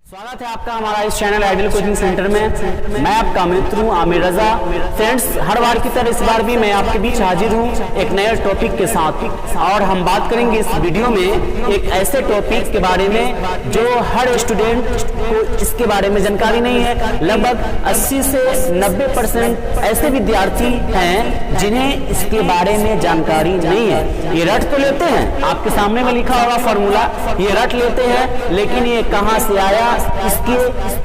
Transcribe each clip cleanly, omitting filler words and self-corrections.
स्वागत है आपका हमारा इस चैनल आइडियल कोचिंग सेंटर में। मैं आपका मित्र हूँ आमिर रजा। फ्रेंड्स, हर बार की तरह इस बार भी मैं आपके बीच हाजिर हूँ एक नए टॉपिक के साथ, और हम बात करेंगे इस वीडियो में एक ऐसे टॉपिक के बारे में जो हर स्टूडेंट को इसके बारे में जानकारी नहीं है। लगभग 80 से 90% ऐसे विद्यार्थी हैं जिन्हें इसके बारे में जानकारी नहीं है। ये रट तो लेते हैं, आपके सामने में लिखा होगा फॉर्मूला, ये रट लेते हैं, लेकिन ये कहाँ से आया, इसकी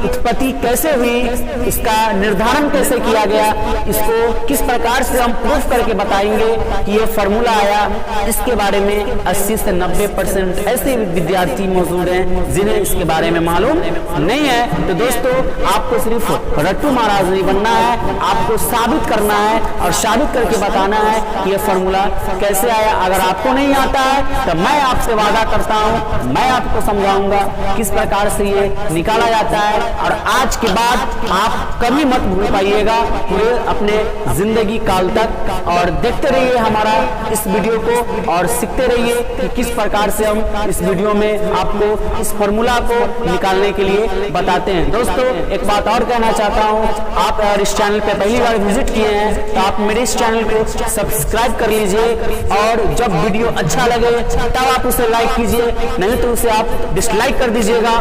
उत्पत्ति कैसे हुई, इसका निर्धारण कैसे किया गया, इसको किस प्रकार से हम प्रूफ करके बताएंगे कि ये फॉर्मूला आया, इसके बारे में 80 से 90% ऐसे विद्यार्थी मौजूद हैं जिन्हें इसके बारे में मालूम नहीं है। तो दोस्तों, आपको सिर्फ रट्टू महाराज नहीं बनना है, आपको साबित करना है और साबित करके बताना है कि ये फॉर्मूला कैसे आया। अगर आपको नहीं आता है तो मैं आपसे वादा करता हूं, मैं आपको समझाऊंगा किस प्रकार से ये निकाला जाता है, और आज के बाद आप कभी मत भूल पाइएगा पूरे अपने जिंदगी काल तक। और देखते रहिए हमारा इस वीडियो को और सीखते रहिए कि किस प्रकार से हम इस वीडियो में आपको इस फॉर्मूला को निकालने के लिए बताते हैं। दोस्तों, एक बात और कहना चाहता हूं, आप अगर इस चैनल पे पहली बार विजिट किए हैं तो आप मेरे इस चैनल को सब्सक्राइब कर लीजिए, और जब वीडियो अच्छा लगे तब आप उसे लाइक कीजिए, नहीं तो उसे आप डिसलाइक कर दीजिएगा।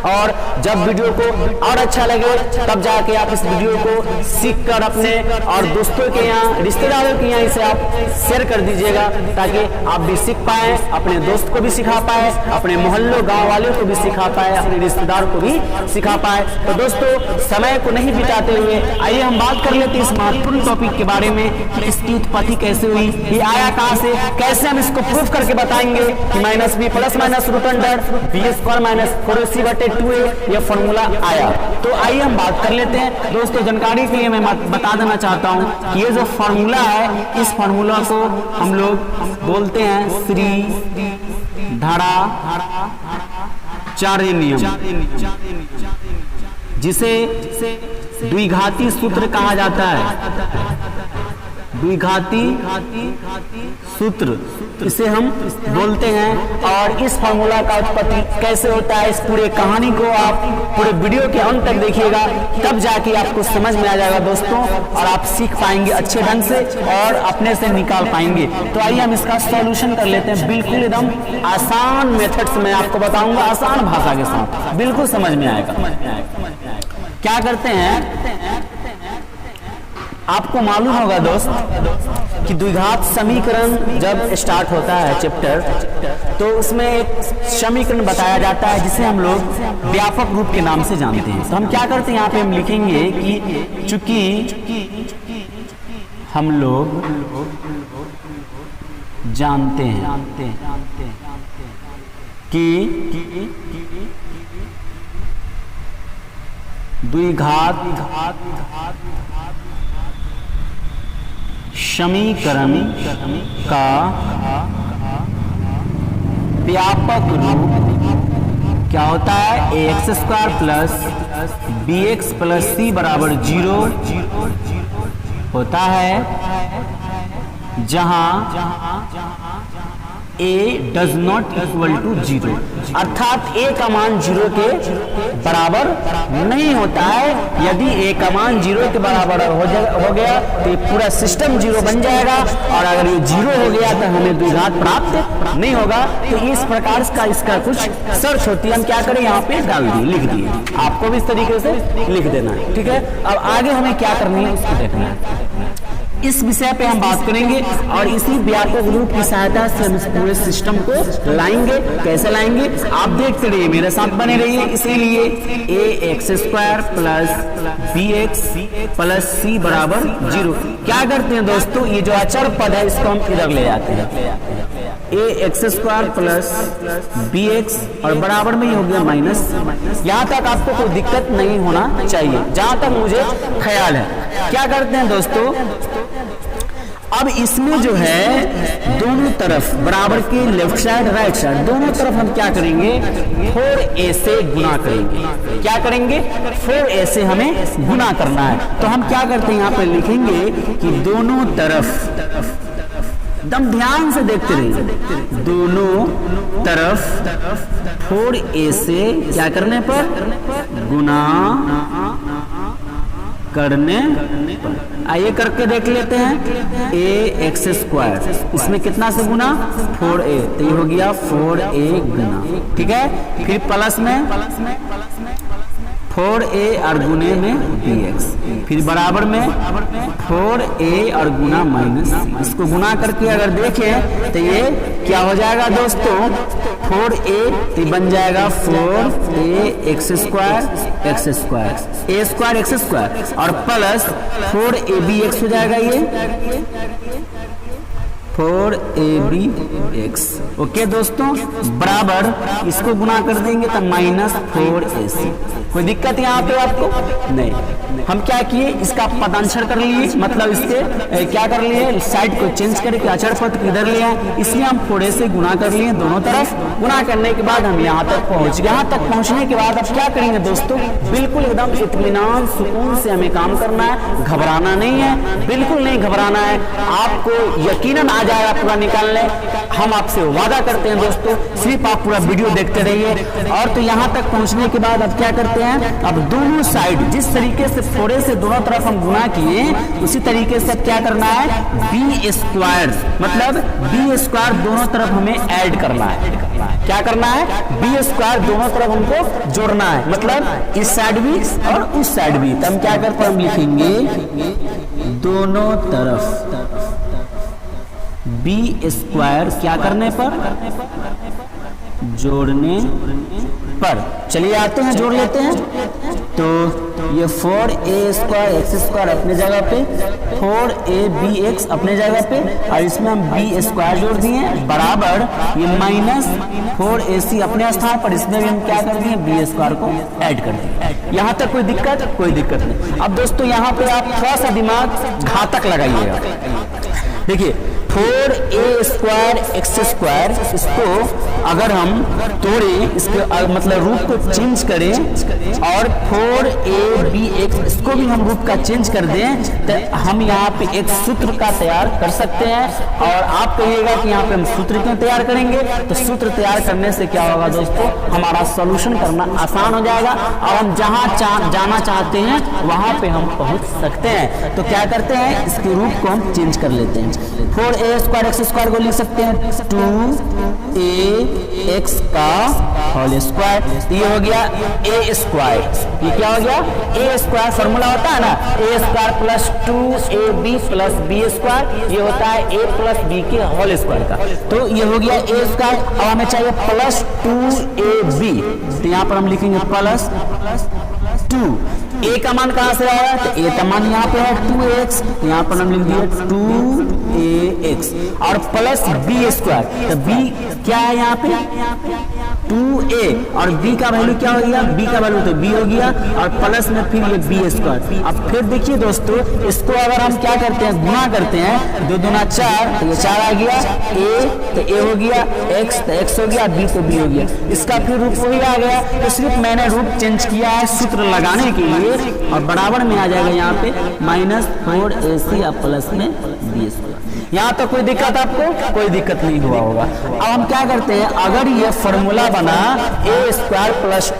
और जब वीडियो को और अच्छा लगे तब जाके आप इस वीडियो को सीख कर अपने और दोस्तों के यहाँ, रिश्तेदारों के यहाँ इसे आप शेयर कर दीजिएगा, ताकि आप भी सीख पाए, अपने दोस्त को भी सिखा पाए, अपने मोहल्लों गांव वालों को भी सिखा पाए, अपने रिश्तेदार को भी सिखा पाए। तो दोस्तों, समय को नहीं बिताते हुए आइए हम बात कर लेते हैं इस महत्वपूर्ण टॉपिक के बारे में कि इसकी उत्पत्ति कैसे हुई, ये आया कहाँ से, कैसे हम इसको प्रूफ करके बताएंगे कि minus B plus minus root under B square minus 4ac/2a यह फॉर्मूला आया। तो आइए हम बात कर लेते हैं। दोस्तों, जानकारी के लिए मैं बता देना चाहता हूं कि ये जो फॉर्मूला है, इस फॉर्मूला को हम लोग बोलते हैं श्री धारा चार्य नियम, जिसे द्विघाती सूत्र कहा जाता है। द्विघाती सूत्र इसे हम बोलते हैं। और इस फॉर्मूला का उत्पत्ति कैसे होता है, इस पूरे कहानी को आप पूरे वीडियो के अंत तक देखिएगा, तब जाके आपको समझ में आ जाएगा दोस्तों, और आप सीख पाएंगे अच्छे ढंग से और अपने से निकाल पाएंगे। तो आइए हम इसका सॉल्यूशन कर लेते हैं, बिल्कुल एकदम आसान मेथड से मैं आपको बताऊंगा, आसान भाषा के साथ, बिल्कुल समझ में आएगा। क्या करते हैं, आपको मालूम होगा दोस्त कि द्विघात समीकरण जब स्टार्ट होता है चैप्टर, तो उसमें एक समीकरण बताया जाता है जिसे हम लोग व्यापक रूप के नाम से जानते हैं। तो हम क्या करते हैं, यहाँ पे हम लिखेंगे कि चूंकि हम लोग जानते हैं कि द्विघात समीकरण का व्यापक रूप क्या होता है, ax² plus bx plus c बराबर 0 होता है, जहां a does not equal to 0, अर्थात a का मान 0 के बराबर नहीं होता है। यदि a का मान 0 के बराबर हो गया तो ये पूरा सिस्टम 0 बन जाएगा, और अगर ये 0 हो गया तो हमें द्विघात प्राप्त नहीं होगा। तो इस प्रकार का इसका कुछ शर्त होती है। हम क्या करें, यहाँ पे डाल दिए, लिख दिए, आपको भी इस तरीके से लिख देना है, ठीक है। अब आगे हमें क्या करनी है उसको देखना है, इस विषय पे हम बात करेंगे, और इसी व्यापक रूप की सहायता से हम इस पूरे सिस्टम को लाएंगे। कैसे लाएंगे, आप देखते रहिए, मेरे साथ बने रहिए। इसीलिए ax² plus bx plus c बराबर 0। क्या करते हैं दोस्तों, ये जो अचर पद है इसको हम इधर ले आते हैं, ax² प्लस bx और बराबर में ही हो गया माइनस। यहाँ तक आपको कोई दिक्कत नहीं होना चाहिए, जहां तक मुझे ख्याल है। क्या करते हैं दोस्तों, अब इसमें जो है दोनों तरफ बराबर के लेफ्ट साइड राइट साइड दोनों तरफ हम क्या करेंगे, 4a से गुना करेंगे। क्या करेंगे, 4a से हमें गुना करना है। तो हम क्या करते हैं, यहाँ पे लिखेंगे कि दोनों तरफ एकदम ध्यान से देखते रहिए। दोनों तरफ 4a से क्या करने पर, गुना करने पर। आइए करके देख लेते हैं। ax², इसमें कितना से गुना, 4a, तो ये हो गया 4a गुना, ठीक है। फिर प्लस में 4a और गुने में bx, फिर बराबर में 4a और गुना माइनस c। इसको गुना करके अगर देखें तो ये क्या हो जाएगा दोस्तों, 4a तो बन जाएगा 4ax² x² और प्लस 4abx हो जाएगा ये 4abx। ओके दोस्तों, बराबर इसको गुना कर देंगे तो -4ac। कोई दिक्कत यहाँ पे आपको नहीं। हम क्या किए, इसका पदांशर कर लिए, मतलब इसके क्या कर लिए, साइड को चेंज करके अचर पद किधर ले आए, इसलिए हम 4a से गुना कर लिए दोनों तरफ। गुना करने के बाद हम यहाँ तक पहुंच गए। यहाँ तक पहुंचने के बाद अब क्या करेंगे दोस्तों, बिल्कुल एकदम इत्मीनान सुकून से हमें काम करना है, घबराना नहीं है, बिल्कुल नहीं घबराना है। आपको यकीनन आ जाएगा पूरा निकालने, हम आपसे वादा करते हैं दोस्तों। सिर्फ आप पूरा वीडियो देखते रहिए। और तो यहाँ तक पहुँचने के बाद अब क्या करते हैं, अब दोनों साइड जिस तरीके से 4a से दोनों तरफ हम गुना किए, उसी तरीके से क्या करना है, b², मतलब b² दोनों तरफ हमें ऐड करना है। क्या करना है, b² दोनों तरफ हमको जोड़ना है, मतलब इस साइड भी और उस साइड भी। तो हम क्या करते हैं, हम लिखेंगे दोनों तरफ b² क्या करने पर, जोड़ने पर। चलिए आते हैं, जोड़ लेते हैं। तो ये 4a² x² अपने जगह पे, 4abx अपने जगह पे, और इसमें हम b² जोड़ दिए, बराबर ये -4ac अपने स्थान पर, इसमें भी हम क्या कर दिए, b² को ऐड कर दिए। यहाँ तक कोई दिक्कत, कोई दिक्कत नहीं। अब दोस्तों यहाँ पे आप थोड़ा सा दिमाग घातक लगाइएगा। देखिए 4a² x², इसको अगर हम तोड़े, इसके मतलब रूप को चेंज करें, और 4abx इसको भी हम रूप का चेंज कर दें, तो हम यहाँ पे एक सूत्र का तैयार कर सकते हैं। और आप कहिएगा कि यहाँ पे हम सूत्र क्यों तैयार करेंगे, तो सूत्र तैयार करने से क्या होगा दोस्तों, हमारा सॉल्यूशन करना आसान हो जाएगा और हम जहाँ जाना चाहते हैं वहाँ पे हम पहुँच सकते हैं। तो क्या करते हैं, इसके रूप को हम चेंज कर लेते हैं। 4a² x² को लिख सकते हैं 2ax का होल स्क्वायर। ये हो गया a²। ये क्या हो गया, a², फॉर्मूला होता है ना, a² + 2ab + b², ये होता है a + b के होल स्क्वायर का। तो ये हो गया a²। अब हमें चाहिए +2ab, तो यहाँ पर हम लिखेंगे +2। a का मान कहाँ से आया, तो a का मान यहाँ पे है 2ax, यहाँ पर हम लिख दिए 2ax, और प्लस b²। तो b क्या है यहाँ पे, 2a, और b का वैल्यू क्या हो गया, b का वैल्यू तो b हो गया, और प्लस में फिर ये b²। अब फिर देखिए दोस्तों, इसको अगर हम क्या करते हैं, गुना करते हैं, 2 दूना 4, तो ये 4 आ गया, a तो a हो गया, x तो x हो गया, b तो b हो गया। इसका फिर रूप वही आ गया। तो सिर्फ मैंने रूप चेंज किया है सूत्र लगाने के लिए, और बराबर में आ जाएगा यहाँ पे -4ac और प्लस में b²। यहाँ तो कोई दिक्कत आपको, कोई दिक्कत नहीं हुआ होगा। अब हम क्या करते हैं, अगर ये फॉर्मूला बना a² +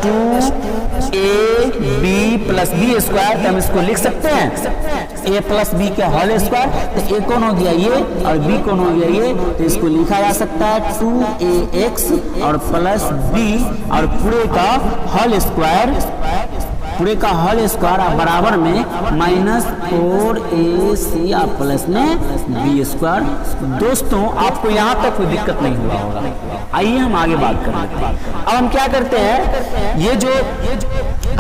2ab + b², तो हम इसको लिख सकते हैं a + b के होल स्क्वायर। तो a कौन हो गया ये, और b कौन हो गया ये, तो इसको लिखा जा सकता है 2ax और प्लस b, और पूरे का होल स्क्वायर, पूरे का होल स्क्वायर बराबर में -4ac और प्लस में b²। दोस्तों आपको यहाँ तक कोई दिक्कत नहीं हुआ होगा। आइए हम आगे बात करें। अब हम क्या करते हैं, ये जो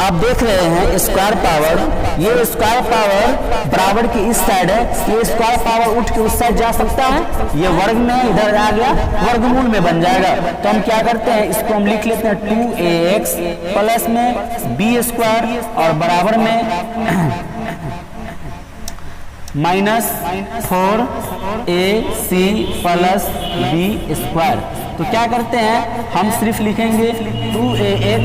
आप देख रहे हैं स्क्वायर पावर, ये स्क्वायर पावर बराबर की इस साइड है, ये स्क्वायर पावर उठ के उस साइड जा सकता है, ये वर्ग में इधर आ गया, वर्गमूल में बन जाएगा। तो हम क्या करते हैं, इसको हम लिख लेते हैं 2ax प्लस में b² और बराबर में -4ac प्लस b²। तो क्या करते हैं, हम सिर्फ लिखेंगे 2ax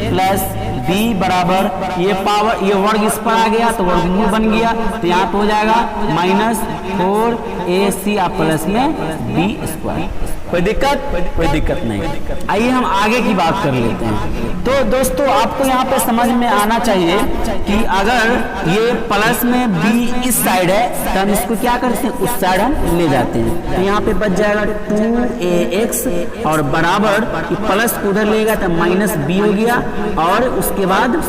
प्लस b बराबर ये पावर, ये वर्ग इस पर आ गया तो वर्गमूल बन गया, तो यहाँ पे हो जाएगा -4ac आप प्लस में b स्क्वायर। कोई दिक्कत नहीं। आइए हम आगे की बात कर लेते हैं। तो दोस्तों आपको यहाँ पे समझ में आना चाहिए कि अगर ये प्लस में b इस साइड है तो हम इसको क्या करते हैं, उस साइड हम ले जाते हैं, तो यहाँ पे बच जाएगा 2ax और बराबर प्लस को उधर लेगा तो -b हो गया। और उसके बाद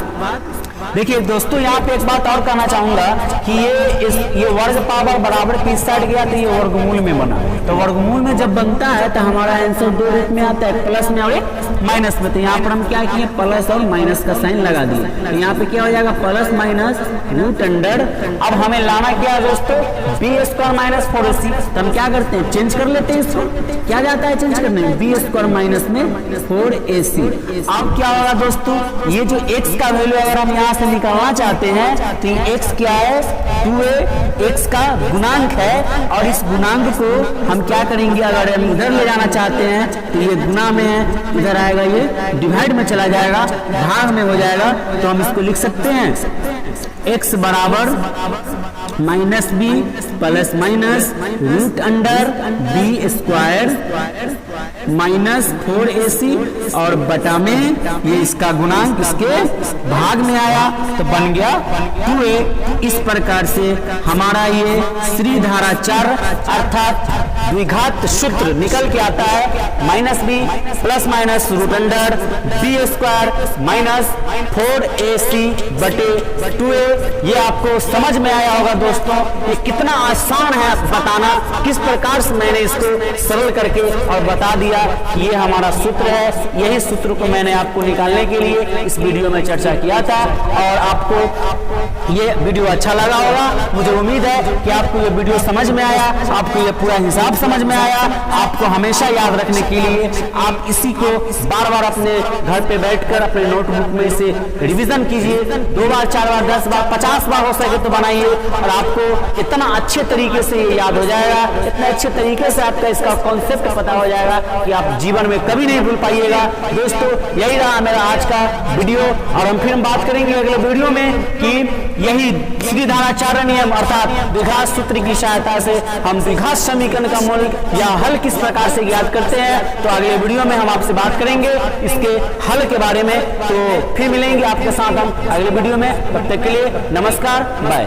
देखिए दोस्तों यहाँ पे एक बात और कहना चाहूंगा कि ये वर्ग पावर बराबर के इस साइड गया तो ये वर्गमूल में बना, तो वर्गमूल में जब बनता है तो हमारा आंसर दो रूप में आता है, प्लस में और एक माइनस में। तो यहाँ पर हम क्या किए, प्लस और माइनस का साइन लगा दिए, तो यहाँ पे क्या हो जाएगा प्लस माइनस रूट अंडर। अब हमें लाना क्या है दोस्तों, बी स्क्वायर माइनस 4ac, तो हम क्या करते हैं चेंज कर लेते हैं इसको, क्या जाता है चेंज करने में, बी स्क्वायर माइनस में 4ac। अब क्या होगा दोस्तों, ये जो x का वैल्यू अगर हम यहाँ से निकालना चाहते हैं तो ये x क्या है, 2a x का गुणांक है, और इस गुणांक को हम क्या करेंगे, अगर हम इधर ले जाना चाहते हैं तो ये गुना में है, इधर आएगा ये डिवाइड में चला जाएगा, भाग में हो जाएगा, तो हम इसको लिख सकते हैं x बराबर -b plus minus root under b square -4ac और बटा में ये इसका गुणांक इसके भाग में आया तो बन गया 2a। इस प्रकार से हमारा ये श्रीधाराचार अर्थात द्विघात सूत्र निकल के आता है -b plus minus root under b square -4ac बटे 2a। ये आपको समझ में आया होगा दोस्तों, ये कितना आसान है बताना, किस प्रकार से मैंने इसको सरल करके और बता दिया कि ये हमारा सूत्र है। यही सूत्र को मैंने आपको निकालने के लिए इस वीडियो में चर्चा किया था, और आपको ये वीडियो अच्छा लगा होगा। मुझे उम्मीद है कि आपको ये वीडियो समझ में आया, आपको ये पूरा हिसाब समझ में आया। आपको हमेशा याद रखने के लिए आप इसी को बार बार अपने घर पे बैठकर अपने नोटबुक में इसे रिवीजन कीजिए, 2 बार 4 बार 10 बार 50 बार हो सके तो बनाइए, और आपको इतना अच्छे तरीके से ये याद हो जाएगा, इतने अच्छे तरीके से आपका इसका कॉन्सेप्ट पता हो जाएगा कि आप जीवन में कभी नहीं भूल पाइएगा। दोस्तों यही रहा मेरा आज का वीडियो, और हम फिर बात करेंगे अगले वीडियो में कि यही श्रीधाराचार्य नियम अर्थात द्विघात सूत्र की सहायता से हम द्विघात समीकरण का मूल या हल किस प्रकार से ज्ञात करते हैं। तो अगले वीडियो में हम आपसे बात करेंगे इसके हल के बारे में। तो फिर मिलेंगे आपके साथ हम अगले वीडियो में, तब तक के लिए नमस्कार, बाय।